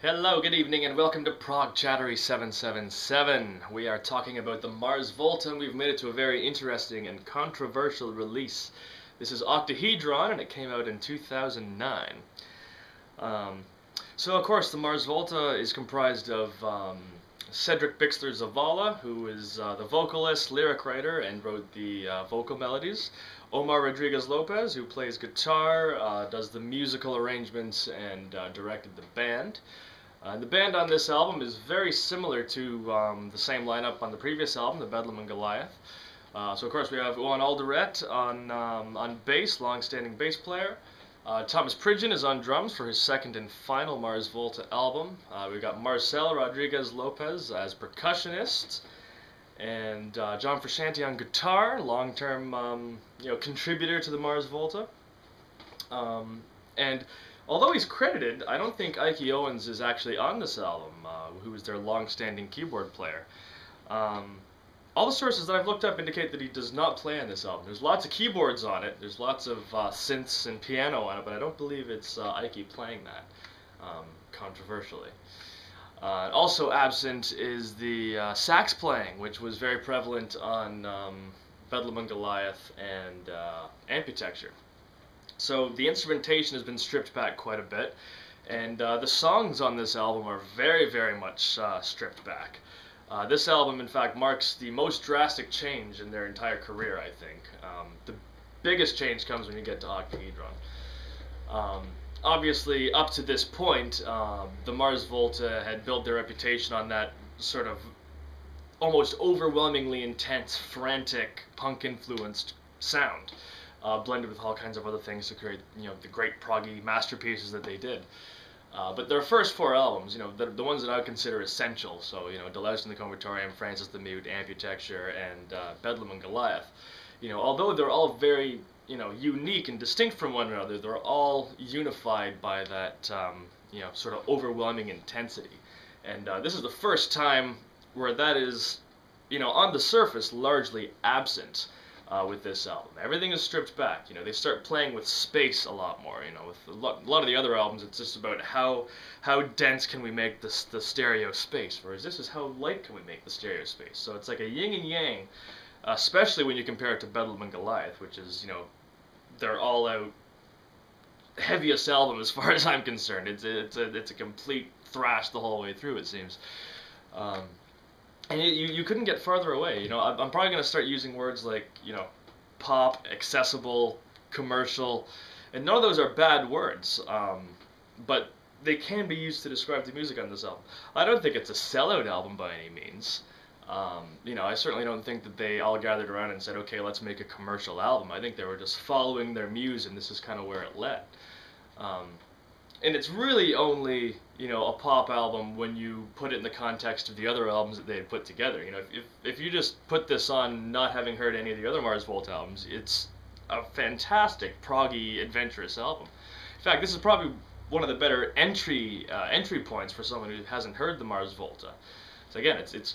Hello, good evening, and welcome to Prog Chattery 777. We are talking about the Mars Volta, and we've made it to a very interesting and controversial release. This is Octahedron, and it came out in 2009. So, of course, the Mars Volta is comprised of Cedric Bixler-Zavala, who is the vocalist, lyric writer, and wrote the vocal melodies. Omar Rodriguez-Lopez, who plays guitar, does the musical arrangements, and directed the band. The band on this album is very similar to the same lineup on the previous album, the Bedlam and Goliath. So of course we have Owen Alderette on bass, long-standing bass player. Thomas Pridgeon is on drums for his second and final Mars Volta album. We've got Marcel Rodriguez-Lopez as percussionist, and John Frusciante on guitar, long-term contributor to the Mars Volta. And although he's credited, I don't think Ike Owens is actually on this album, who is their long-standing keyboard player. All the sources that I've looked up indicate that he does not play on this album. There's lots of keyboards on it, there's lots of synths and piano on it, but I don't believe it's Ike playing that, controversially. Also absent is the sax playing, which was very prevalent on Bedlam and Goliath and Amputecture. So the instrumentation has been stripped back quite a bit, and the songs on this album are very, very much stripped back. This album, in fact, marks the most drastic change in their entire career, I think. The biggest change comes when you get to Octahedron. Obviously, up to this point, the Mars Volta had built their reputation on that sort of almost overwhelmingly intense, frantic, punk-influenced sound. Blended with all kinds of other things to create, the great proggy masterpieces that they did. But their first four albums, the ones that I would consider essential, so, Deloused in the Comatorium, Francis the Mute, Amputecture, and Bedlam and Goliath, although they're all very, unique and distinct from one another, they're all unified by that, sort of overwhelming intensity. And this is the first time where that is, on the surface, largely absent. With this album. Everything is stripped back. They start playing with space a lot more. With a lot of the other albums, it's just about how dense can we make the stereo space, whereas this is how light can we make the stereo space. So it's like a yin and yang, especially when you compare it to Bedlam and Goliath, which is, their all-out heaviest album as far as I'm concerned. It's a complete thrash the whole way through, it seems. And you couldn't get farther away. I'm probably going to start using words like, pop, accessible, commercial, and none of those are bad words, but they can be used to describe the music on this album. I don't think it's a sellout album by any means. I certainly don't think that they all gathered around and said, okay, let's make a commercial album. I think they were just following their muse, and this is kind of where it led. And it's really only, a pop album when you put it in the context of the other albums that they had put together. If you just put this on not having heard any of the other Mars Volta albums, it's a fantastic, proggy, adventurous album. In fact, this is probably one of the better entry points for someone who hasn't heard the Mars Volta. So again, it's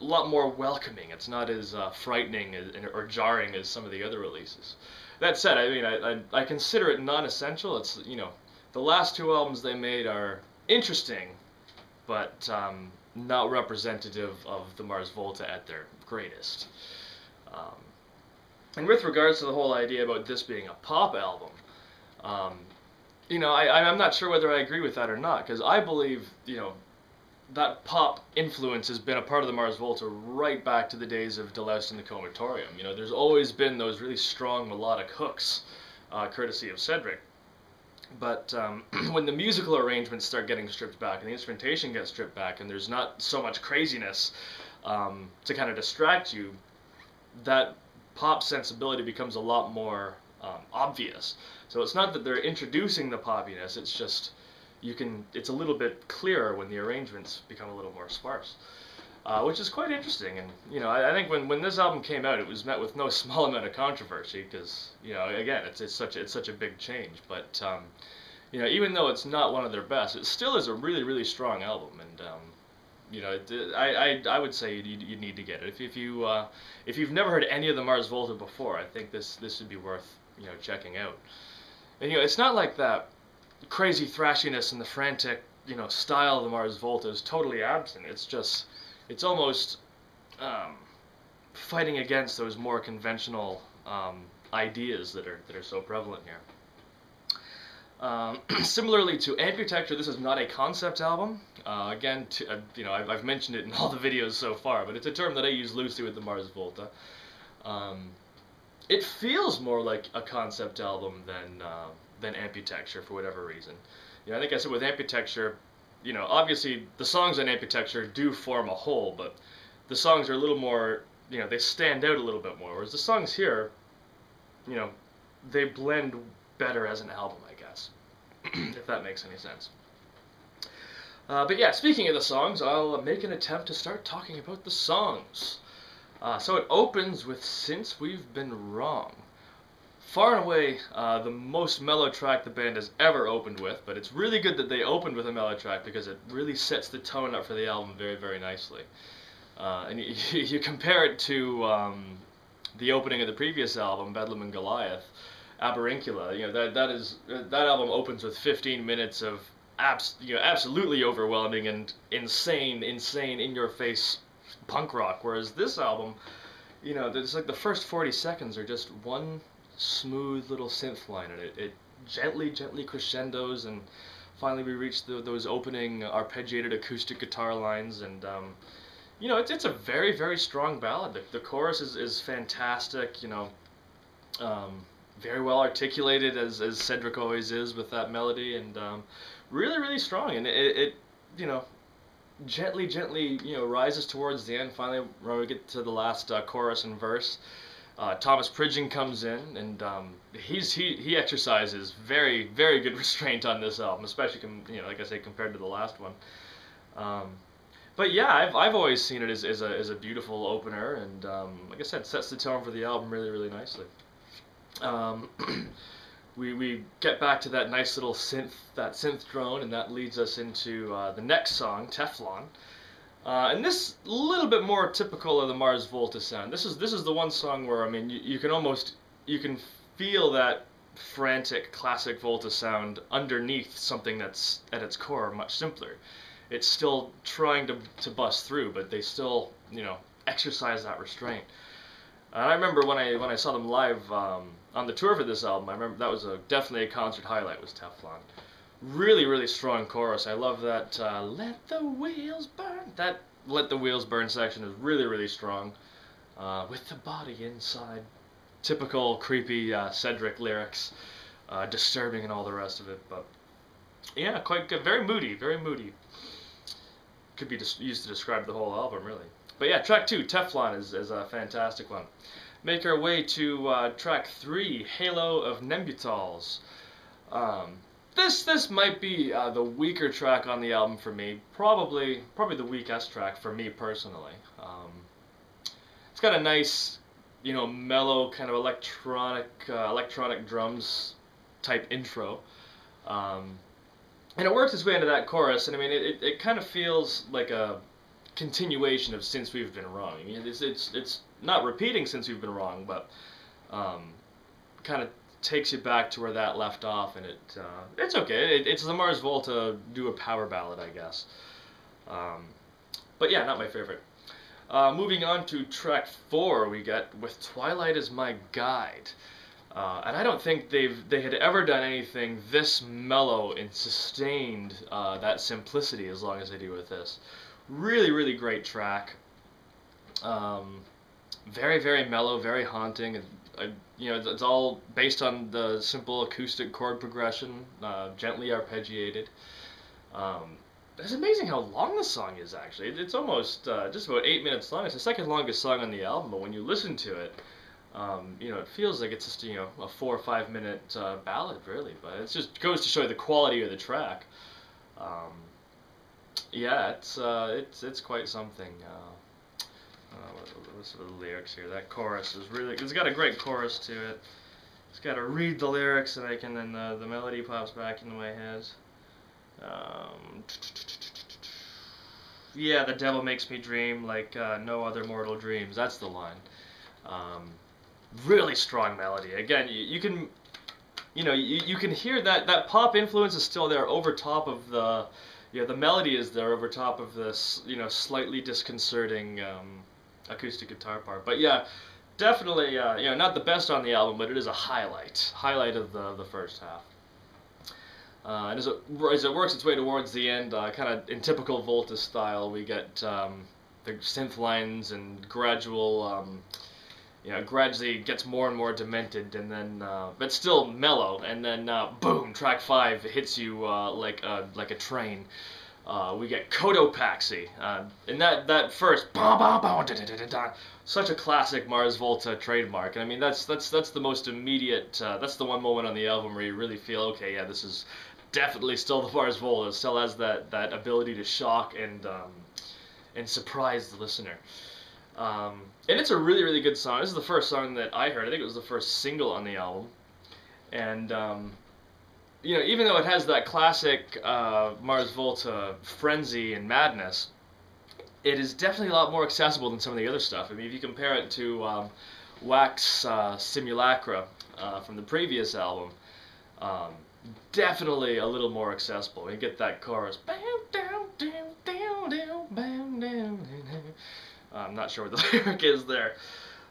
a lot more welcoming. It's not as frightening or jarring as some of the other releases. That said, I consider it non-essential. It's, the last two albums they made are interesting, but not representative of the Mars Volta at their greatest. And with regards to the whole idea about this being a pop album, I'm not sure whether I agree with that or not, because I believe, that pop influence has been a part of the Mars Volta right back to the days of Deloused in the Comatorium. There's always been those really strong melodic hooks, courtesy of Cedric. But when the musical arrangements start getting stripped back and the instrumentation gets stripped back and there's not so much craziness to kind of distract you, that pop sensibility becomes a lot more obvious. So it's not that they're introducing the poppiness, it's just it's a little bit clearer when the arrangements become a little more sparse. Which is quite interesting, and I think when this album came out, it was met with no small amount of controversy because again, it's such a big change. But even though it's not one of their best, it still is a really, really strong album, and I would say you need to get it if you've never heard any of the Mars Volta before. I think this would be worth checking out. And it's not like that crazy thrashiness and the frantic style of the Mars Volta is totally absent. It's almost fighting against those more conventional ideas that are so prevalent here. Similarly to Ambutecture, this is not a concept album. Again, I've mentioned it in all the videos so far, but it's a term that I use loosely with the Mars Volta. It feels more like a concept album than Ambutecture for whatever reason. I think I said with Ambutecture, obviously the songs on Ambutecture do form a whole, but the songs are a little more, they stand out a little bit more, whereas the songs here, they blend better as an album, I guess, if that makes any sense. But yeah, speaking of the songs, I'll make an attempt to start talking about the songs. So it opens with Since We've Been Wrong. Far and away the most mellow track the band has ever opened with, but it's really good that they opened with a mellow track because it really sets the tone up for the album very, very nicely. And you compare it to the opening of the previous album, Bedlam and Goliath, Aberrincula. That album opens with 15 minutes of absolutely overwhelming and insane, in-your-face punk rock. Whereas this album, it's like the first 40 seconds are just one smooth little synth line, and it gently crescendos, and finally we reach those opening arpeggiated acoustic guitar lines, and it's a very, very strong ballad. The chorus is fantastic, very well articulated as Cedric always is with that melody, and really, really strong, and it gently rises towards the end. Finally, when we get to the last chorus and verse, Thomas Pridgeon comes in, and he exercises very, very good restraint on this album, especially like I say, compared to the last one. But yeah, I've always seen it as a beautiful opener, and like I said, sets the tone for the album really, really nicely. We get back to that nice little synth drone, and that leads us into the next song, Teflon. And this a little bit more typical of the Mars Volta sound. This is the one song where you can feel that frantic classic Volta sound underneath something that's at its core much simpler. It's still trying to bust through, but they still exercise that restraint. And I remember when I saw them live on the tour for this album, I remember that was definitely a concert highlight, was Teflon. Really, really strong chorus. I love that Let the Wheels Burn. That Let the Wheels Burn section is really, really strong. With the body inside. Typical creepy Cedric lyrics. Disturbing and all the rest of it. But yeah, quite good. Very moody, very moody. Could be used to describe the whole album, really. But yeah, track 2, Teflon, is a fantastic one. Make our way to track 3, Halo of Nembutals. This might be the weaker track on the album for me. Probably the weakest track for me personally. It's got a nice, mellow kind of electronic drums type intro. And it works its way into that chorus, and it kind of feels like a continuation of Since We've Been Wrong. It's not repeating Since We've Been Wrong, but kind of takes you back to where that left off, and it's okay. It's the Mars Volta do a power ballad, I guess. But yeah, not my favorite. Moving on to track 4, we get With Twilight as My Guide. And I don't think they had ever done anything this mellow and sustained that simplicity as long as they do with this. Really, really great track. Very, very mellow, very haunting. It's all based on the simple acoustic chord progression, gently arpeggiated. It's amazing how long the song is, actually. It's almost just about 8 minutes long. It's the second longest song on the album, but when you listen to it, it feels like it's just, a 4 or 5 minute ballad, really. But it just goes to show you the quality of the track. Yeah, it's quite something. What's the lyrics here? That chorus is really, it's got a great chorus to it. Just got to read the lyrics, and then the melody pops back into my head. Yeah, the devil makes me dream like no other mortal dreams. That's the line. Really strong melody. Again, you can, you can hear that pop influence is still there over top of the, yeah, the melody is there over top of this, you know, slightly disconcerting acoustic guitar part. But yeah, definitely, you know, not the best on the album, but it is a highlight of the first half. And as it works its way towards the end, kind of in typical Volta style, we get the synth lines and gradual, you know, gradually gets more and more demented, and then, but still mellow, and then boom, track 5 hits you like a train. We get Cotopaxi, and that first, such a classic Mars Volta trademark. And I mean, that's the most immediate, that's the one moment on the album where you really feel, okay, yeah, this is definitely still the Mars Volta. It still has that ability to shock and surprise the listener. And it's a really, really good song. This is the first song that I heard. I think it was the first single on the album. And, you know, even though it has that classic Mars Volta frenzy and madness, it is definitely a lot more accessible than some of the other stuff. I mean, if you compare it to Wax Simulacra from the previous album, definitely a little more accessible. You get that chorus. I'm not sure what the lyric is there,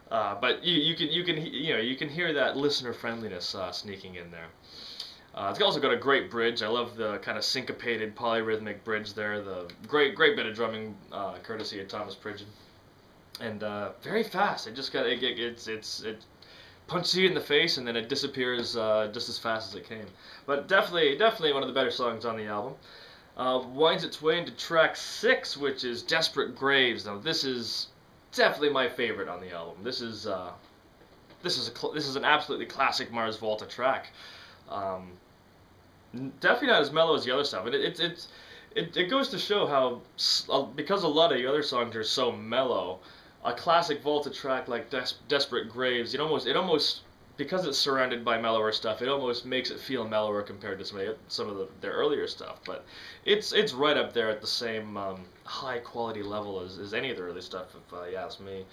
but you can hear that listener friendliness sneaking in there. It's also got a great bridge. I love the kind of syncopated polyrhythmic bridge there. The great bit of drumming courtesy of Thomas Pridgeon, and very fast. It just it punches you in the face and then it disappears just as fast as it came. But definitely one of the better songs on the album. Winds its way into track 6, which is Desperate Graves. Now this is definitely my favorite on the album. This is an absolutely classic Mars Volta track. Definitely not as mellow as the other stuff. It goes to show how, because a lot of the other songs are so mellow, a classic Volta track like Desperate Graves, it almost, because it's surrounded by mellower stuff, it almost makes it feel mellower compared to some of their earlier stuff. But it's right up there at the same high quality level as any of the early stuff, if you ask me.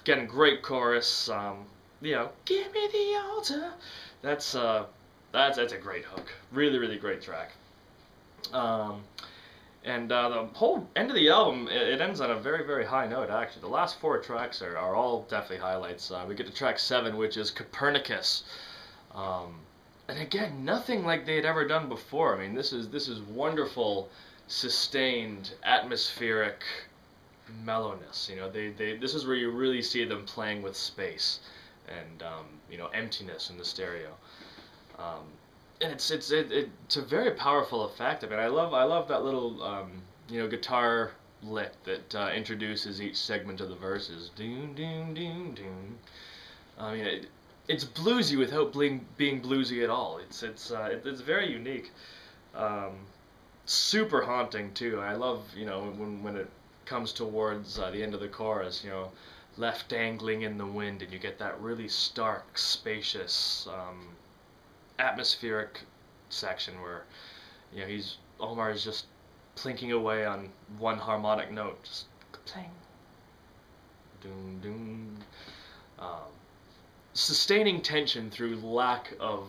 Again, great chorus. You know, give me the altar. That's a great hook. Really, really great track. And the whole end of the album, it ends on a very, very high note, actually. The last 4 tracks are all definitely highlights. We get to track 7, which is Copernicus. And again, nothing like they had ever done before. I mean, this is wonderful, sustained, atmospheric mellowness. You know, this is where you really see them playing with space and you know, emptiness in the stereo. And it's a very powerful effect. I mean, I love that little you know, guitar lick that introduces each segment of the verses. Doom doom doom doom. I mean, it's bluesy without being bluesy at all. It's very unique. Super haunting too. I love, you know, when it comes towards the end of the chorus, you know, left dangling in the wind, and you get that really stark, spacious, atmospheric section where, you know, Omar is just plinking away on one harmonic note, just pling, doom doom, sustaining tension through lack of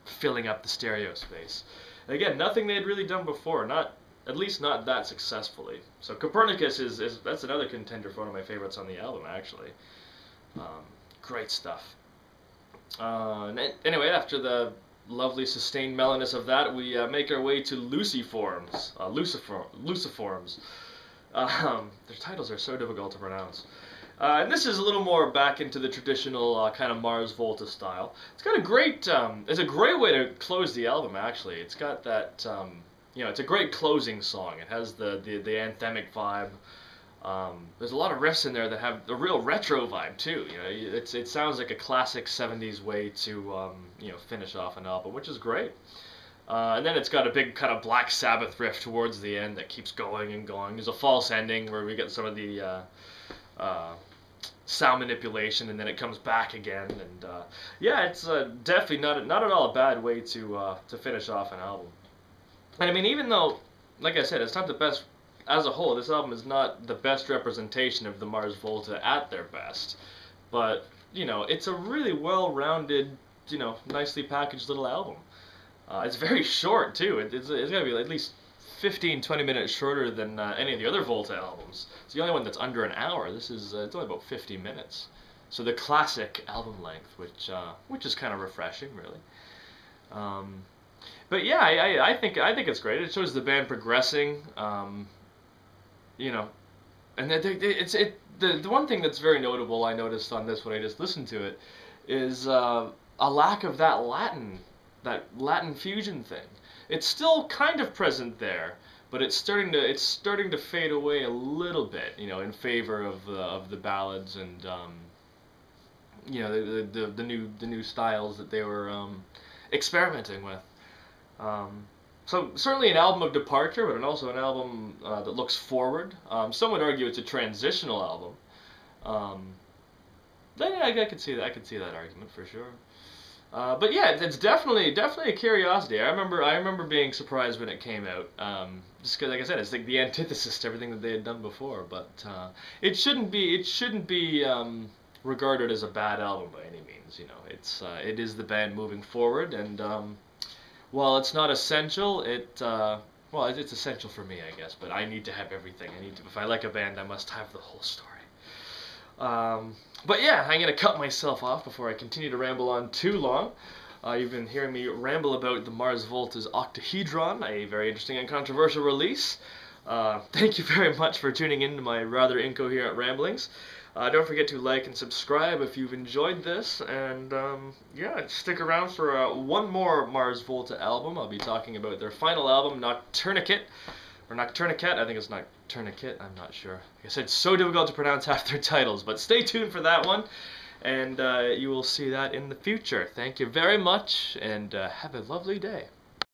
filling up the stereo space. Again, nothing they had really done before, at least not that successfully. So Copernicus that's another contender for one of my favorites on the album, actually. Great stuff. Anyway, after the lovely sustained mellowness of that, we make our way to Luciforms. Luciforms. Their titles are so difficult to pronounce. And this is a little more back into the traditional kind of Mars Volta style. It's got a great, it's a great way to close the album, actually. It's got that, you know, it's a great closing song. It has the anthemic vibe. There's a lot of riffs in there that have the real retro vibe too. You know, it sounds like a classic '70s way to you know, finish off an album, which is great. And then it's got a big kind of Black Sabbath riff towards the end that keeps going and going. There's a false ending where we get some of the sound manipulation, and then it comes back again. And yeah, it's definitely not at all a bad way to finish off an album. And I mean, even though, like I said, it's not the best. As a whole, this album is not the best representation of the Mars Volta at their best, but, you know, it's a really well-rounded, you know, nicely packaged little album. It's very short, too. It's got to be at least 15-20 minutes shorter than any of the other Volta albums. It's the only one that's under an hour. This is it's only about 50 minutes. So the classic album length, which is kind of refreshing, really. But yeah, I think it's great. It shows the band progressing. You know, and the one thing that's very notable I noticed on this when I just listened to it is a lack of that Latin fusion thing. It's still kind of present there, but it's starting to fade away a little bit, you know, in favor of the ballads and you know, the new styles that they were experimenting with. So certainly an album of departure, but also an album that looks forward. Some would argue it's a transitional album. I could see that. I could see that argument for sure. But yeah, it's definitely a curiosity. I remember being surprised when it came out. Just because, like I said, it's like the antithesis to everything that they had done before. But it shouldn't be regarded as a bad album by any means. You know, it is the band moving forward, and while it's not essential, it's essential for me, I guess. But I need to have everything. If I like a band, I must have the whole story. But yeah, I'm going to cut myself off before I continue to ramble on too long. You've been hearing me ramble about the Mars Volta's Octahedron, a very interesting and controversial release. Thank you very much for tuning in to my rather incoherent ramblings. Don't forget to like and subscribe if you've enjoyed this, and yeah, stick around for one more Mars Volta album. I'll be talking about their final album, Nocturnicate, or Nocturnicat. I think it's Nocturnicate, I'm not sure. Like I said, it's so difficult to pronounce half their titles, but stay tuned for that one, and you will see that in the future. Thank you very much, and have a lovely day.